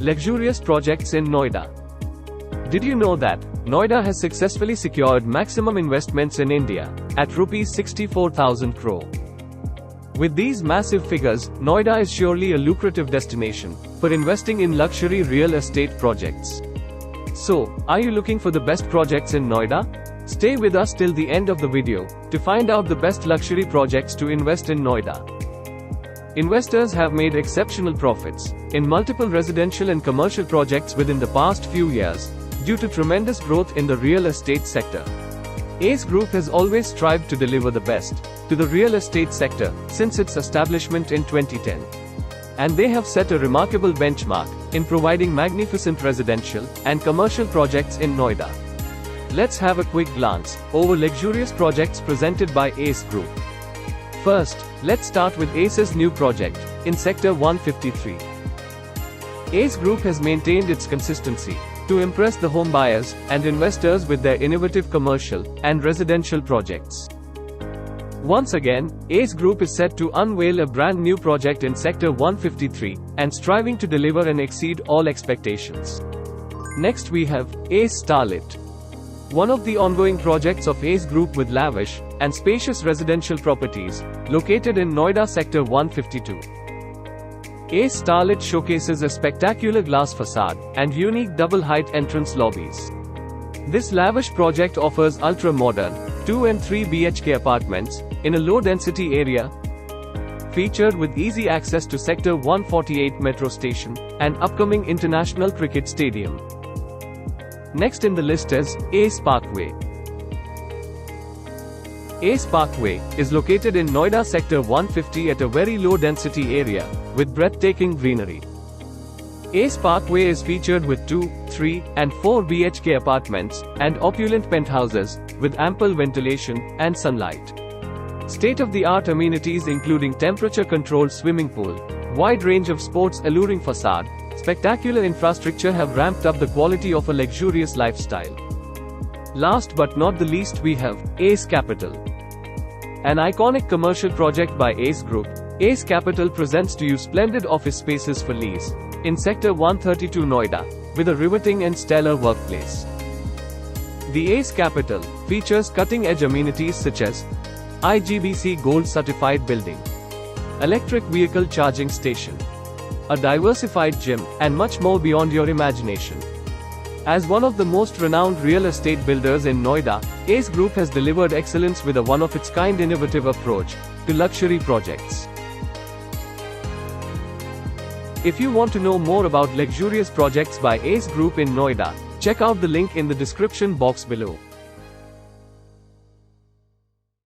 Luxurious projects in Noida. Did you know that Noida has successfully secured maximum investments in India at Rs 64,000 crore? With these massive figures, Noida is surely a lucrative destination for investing in luxury real estate projects. So, are you looking for the best projects in Noida? Stay with us till the end of the video to find out the best luxury projects to invest in Noida. Investors have made exceptional profits in multiple residential and commercial projects within the past few years due to tremendous growth in the real estate sector. ACE Group has always strived to deliver the best to the real estate sector since its establishment in 2010. And they have set a remarkable benchmark in providing magnificent residential and commercial projects in Noida. Let's have a quick glance over luxurious projects presented by ACE Group. First, let's start with ACE's new project in Sector 153. ACE Group has maintained its consistency to impress the home buyers and investors with their innovative commercial and residential projects. Once again, ACE Group is set to unveil a brand new project in Sector 153 and striving to deliver and exceed all expectations. Next we have ACE Starlit, one of the ongoing projects of ACE Group with lavish and spacious residential properties located in Noida Sector 152. ACE Starlit showcases a spectacular glass facade and unique double-height entrance lobbies. This lavish project offers ultra-modern 2 and 3 BHK apartments in a low-density area, featured with easy access to Sector 148 metro station and upcoming International Cricket Stadium. Next in the list is ACE Parkway. ACE Parkway is located in Noida Sector 150 at a very low-density area with breathtaking greenery. ACE Parkway is featured with 2, 3, and 4 BHK apartments and opulent penthouses with ample ventilation and sunlight. State-of-the-art amenities including temperature-controlled swimming pool, wide range of sports alluring facade, spectacular infrastructure have ramped up the quality of a luxurious lifestyle. Last but not the least we have ACE Capital. An iconic commercial project by ACE Group, ACE Capital presents to you splendid office spaces for lease in Sector 132 Noida, with a riveting and stellar workplace. The ACE Capital features cutting-edge amenities such as IGBC Gold certified building, electric vehicle charging station, a diversified gym, and much more beyond your imagination. As one of the most renowned real estate builders in Noida, ACE Group has delivered excellence with a one-of-its-kind innovative approach to luxury projects. If you want to know more about luxurious projects by ACE Group in Noida, check out the link in the description box below.